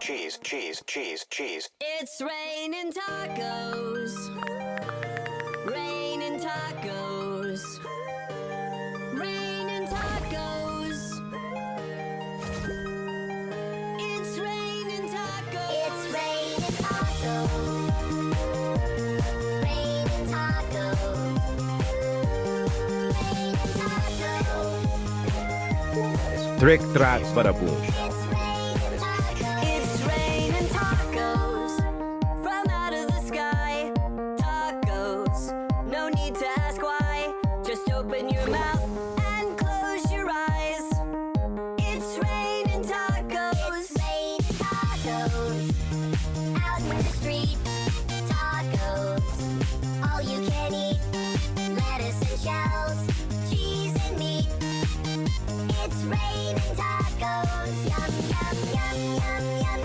cheese, cheese, cheese, cheese. It's raining tacos. Raining tacos. Raining tacos. It's raining tacos. It's raining tacos. Raining tacos. Raining tacos. Trick track para po. It's raining tacos. It's raining tacos from out of the sky. Tacos, no need to ask why. Just open your mouth and close your eyes. It's raining tacos. It's raining tacos. Out in the street, tacos. All you can eat. Lettuce and shells, cheese and meat. It's raining tacos. Yum, yum, yum, yum, yum.